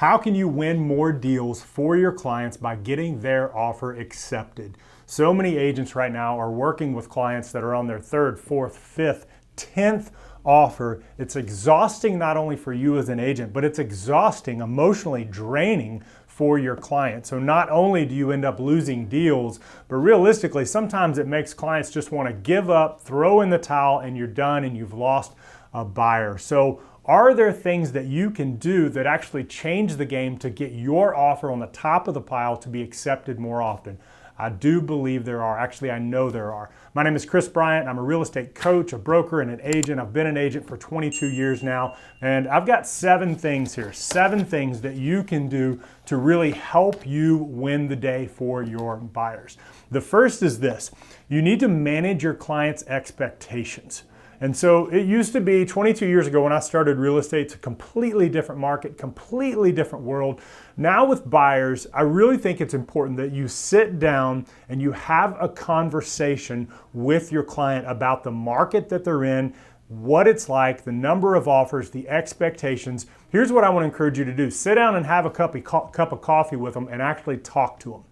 How can you win more deals for your clients by getting their offer accepted? So many agents right now are working with clients that are on their third, fourth, fifth, 10th offer. It's exhausting not only for you as an agent, but it's exhausting, emotionally draining for your client. So not only do you end up losing deals, but realistically, sometimes it makes clients just want to give up, throw in the towel, and you're done and you've lost a buyer. So are there things that you can do that actually change the game to get your offer on the top of the pile to be accepted more often? I do believe there are. Actually, I know there are. My name is Chris Bryant. I'm a real estate coach, a broker, and an agent. I've been an agent for 22 years now, and I've got 7 things here, 7 things that you can do to really help you win the day for your buyers. The first is this: you need to manage your clients' expectations. And so it used to be 22 years ago when I started real estate, it's a completely different market, completely different world. Now with buyers, I really think it's important that you sit down and you have a conversation with your client about the market that they're in, what it's like, the number of offers, the expectations. Here's what I want to encourage you to do. Sit down and have a cup of coffee with them and actually talk to them.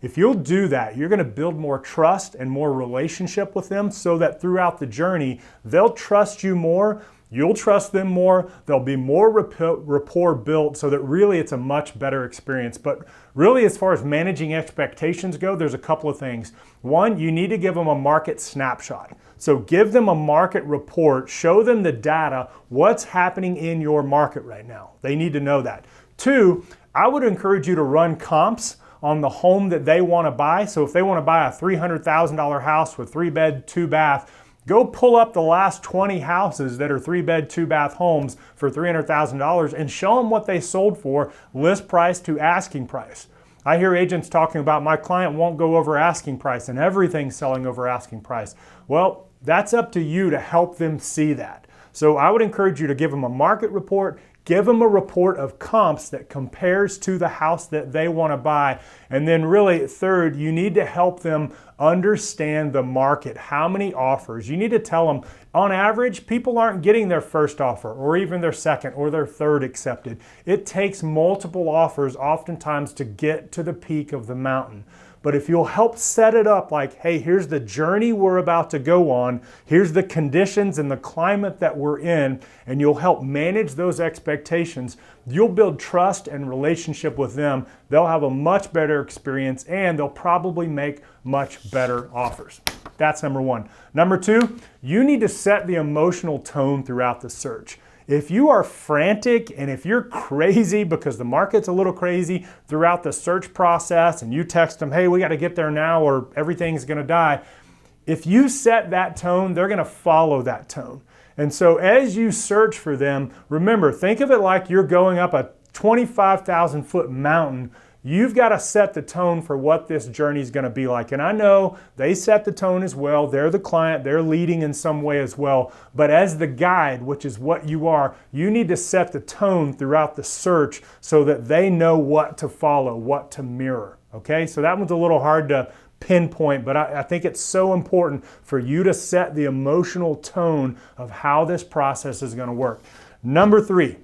If you'll do that, you're going to build more trust and more relationship with them so that throughout the journey, they'll trust you more, you'll trust them more, there'll be more rapport built so that really it's a much better experience. But really, as far as managing expectations go, there's a couple of things. One, you need to give them a market snapshot. So give them a market report, show them the data, what's happening in your market right now. They need to know that. 2, I would encourage you to run comps on the home that they want to buy. So if they want to buy a $300,000 house with 3-bed, 2-bath, go pull up the last 20 houses that are 3-bed, 2-bath homes for $300,000 and show them what they sold for, list price to asking price. I hear agents talking about my client won't go over asking price and everything's selling over asking price. Well, that's up to you to help them see that. So I would encourage you to give them a market report, give them a report of comps that compares to the house that they want to buy. And then really, third, you need to help them understand the market. How many offers? You need to tell them, on average, people aren't getting their first offer or even their second or their third accepted. It takes multiple offers oftentimes to get to the peak of the mountain. But if you'll help set it up like, hey, here's the journey we're about to go on, here's the conditions and the climate that we're in, and you'll help manage those expectations, you'll build trust and relationship with them. They'll have a much better experience and they'll probably make much better offers. That's number 1. Number 2, you need to set the emotional tone throughout the search. If you are frantic and if you're crazy because the market's a little crazy throughout the search process and you text them, hey, we got to get there now or everything's going to die. If you set that tone, they're going to follow that tone. And so as you search for them, remember, think of it like you're going up a 25,000 foot mountain. You've got to set the tone for what this journey is going to be like. And I know they set the tone as well. They're the client. They're leading in some way as well. But as the guide, which is what you are, you need to set the tone throughout the search so that they know what to follow, what to mirror. Okay? So that one's a little hard to pinpoint, but I think it's so important for you to set the emotional tone of how this process is going to work. Number 3,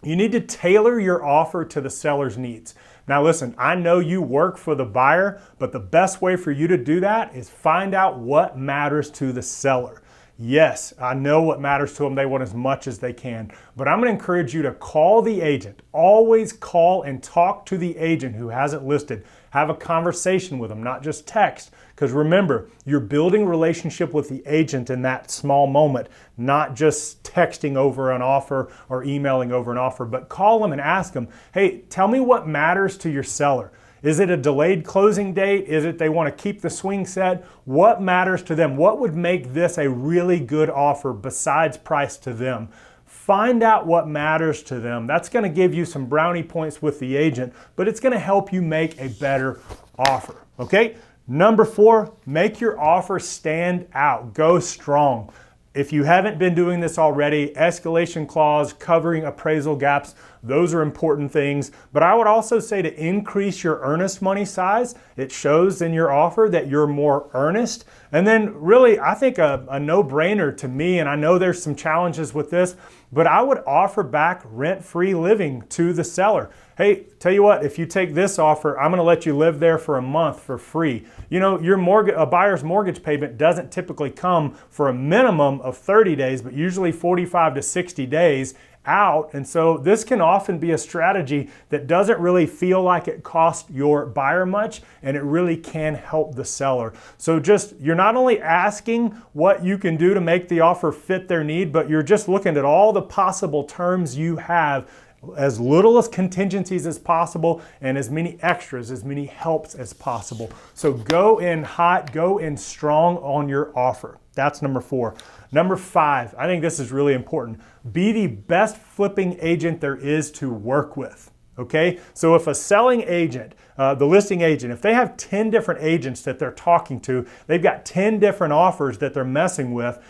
you need to tailor your offer to the seller's needs. Now listen, I know you work for the buyer, but the best way for you to do that is find out what matters to the seller. Yes, I know what matters to them. They want as much as they can. But I'm going to encourage you to call the agent. Always call and talk to the agent who has it listed. Have a conversation with them, not just text. Because remember, you're building relationship with the agent in that small moment, not just texting over an offer or emailing over an offer, but call them and ask them, hey, tell me what matters to your seller. Is it a delayed closing date? Is it they want to keep the swing set? What matters to them? What would make this a really good offer besides price to them? Find out what matters to them. That's going to give you some brownie points with the agent, but it's going to help you make a better offer. Okay? Number 4, make your offer stand out. Go strong. If you haven't been doing this already, escalation clause, covering appraisal gaps, those are important things. But I would also say to increase your earnest money size. It shows in your offer that you're more earnest. And then really, I think a no-brainer to me, and I know there's some challenges with this, but I would offer back rent-free living to the seller. Hey, tell you what, if you take this offer, I'm going to let you live there for a month for free. You know, a buyer's mortgage payment doesn't typically come for a minimum of 30 days, but usually 45 to 60 days out. And so this can often be a strategy that doesn't really feel like it costs your buyer much, and it really can help the seller. So you're not only asking what you can do to make the offer fit their need, but you're just looking at all the possible terms you have, as little as contingencies as possible and as many extras, as many helps as possible. So go in hot, go in strong on your offer. That's number 4. Number 5, I think this is really important. Be the best flipping agent there is to work with. Okay, so if a selling agent, the listing agent, if they have 10 different agents that they're talking to, they've got 10 different offers that they're messing with,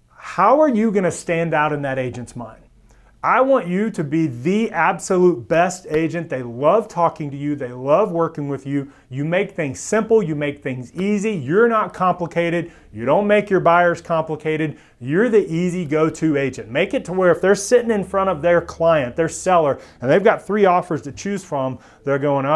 how are you going to stand out in that agent's mind? I want you to be the absolute best agent. They love talking to you. They love working with you. You make things simple. You make things easy. You're not complicated. You don't make your buyers complicated. You're the easy go-to agent. Make it to where if they're sitting in front of their client, their seller, and they've got 3 offers to choose from, they're going,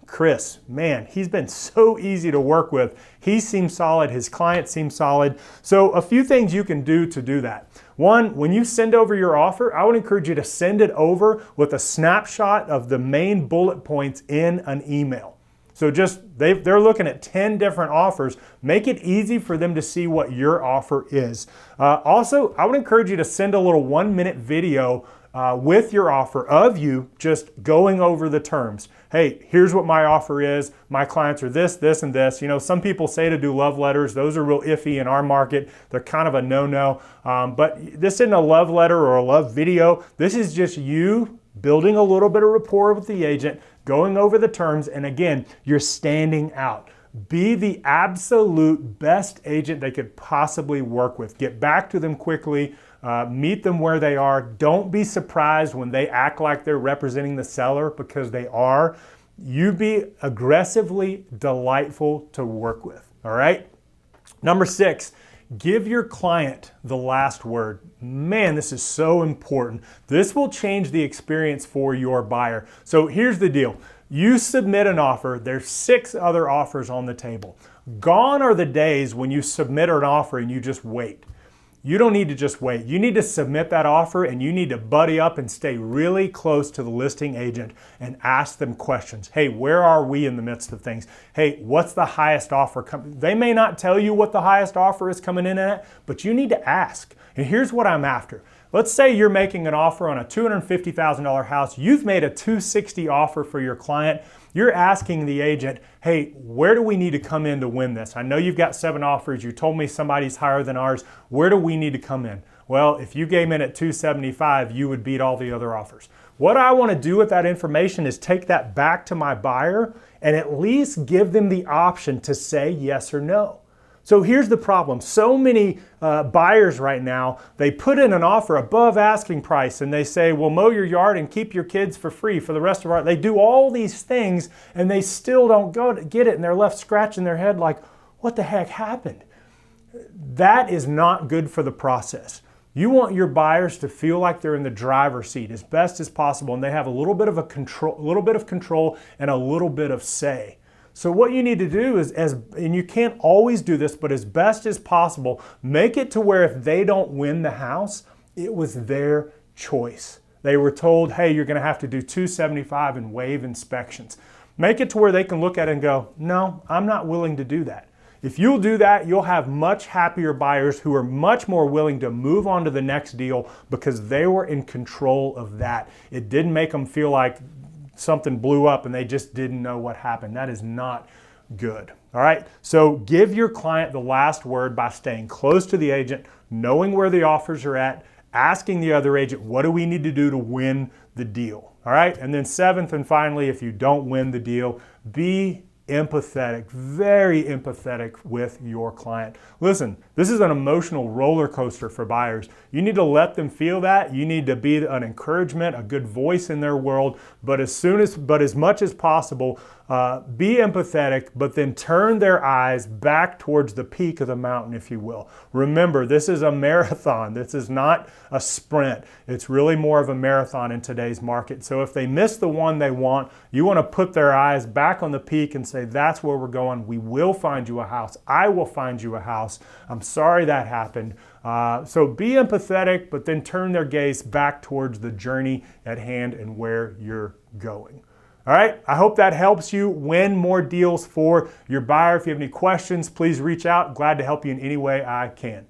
Chris, man, he's been so easy to work with. He seems solid. His client seems solid. So a few things you can do to do that. One, when you send over your offer, I would encourage you to send it over with a snapshot of the main bullet points in an email. So they're looking at 10 different offers. Make it easy for them to see what your offer is. Also, I would encourage you to send a little 1-minute video with your offer of you just going over the terms. Hey, here's what my offer is. My clients are this, this, and this. You know, some people say to do love letters. Those are real iffy in our market. They're kind of a no-no. But this isn't a love letter or a love video. This is just you building a little bit of rapport with the agent, going over the terms, and again, you're standing out. Be the absolute best agent they could possibly work with. Get back to them quickly. Meet them where they are. Don't be surprised when they act like they're representing the seller, because they are. You be aggressively delightful to work with. All right? Number 6, give your client the last word. Man, this is so important. This will change the experience for your buyer. So here's the deal. You submit an offer. There's 6 other offers on the table. Gone are the days when you submit an offer and you just wait. You don't need to just wait. You need to submit that offer, and you need to buddy up and stay really close to the listing agent and ask them questions. Hey, where are we in the midst of things? Hey, what's the highest offer? They may not tell you what the highest offer is coming in at, but you need to ask. And here's what I'm after. Let's say you're making an offer on a $250,000 house. You've made a $260,000 offer for your client. You're asking the agent, hey, where do we need to come in to win this? I know you've got 7 offers. You told me somebody's higher than ours. Where do we need to come in? Well, if you came in at $275,000, you would beat all the other offers. What I want to do with that information is take that back to my buyer and at least give them the option to say yes or no. So here's the problem. So many buyers right now, they put in an offer above asking price and they say, well, mow your yard and keep your kids for free for the rest of our life. They do all these things and they still don't go to get it, and they're left scratching their head like, what the heck happened? That is not good for the process. You want your buyers to feel like they're in the driver's seat as best as possible, and they have a little bit of control and a little bit of say. So what you need to do is, and you can't always do this, but as best as possible, make it to where if they don't win the house, it was their choice. They were told, hey, you're going to have to do $275,000 and waive inspections. Make it to where they can look at it and go, no, I'm not willing to do that. If you'll do that, you'll have much happier buyers who are much more willing to move on to the next deal because they were in control of that. It didn't make them feel like something blew up and they just didn't know what happened. That is not good. All right. So give your client the last word by staying close to the agent, knowing where the offers are at, asking the other agent, what do we need to do to win the deal? All right. And then 7th and finally, if you don't win the deal, be empathetic, very empathetic with your client. Listen, this is an emotional roller coaster for buyers. You need to let them feel that. You need to be an encouragement, a good voice in their world, but as much as possible, be empathetic, but then turn their eyes back towards the peak of the mountain, if you will. Remember, this is a marathon. This is not a sprint. It's really more of a marathon in today's market. So if they miss the one they want, you want to put their eyes back on the peak and say, that's where we're going. We will find you a house. I will find you a house. I'm sorry that happened. So be empathetic, but then turn their gaze back towards the journey at hand and where you're going. All right, I hope that helps you win more deals for your buyer. If you have any questions, please reach out. Glad to help you in any way I can.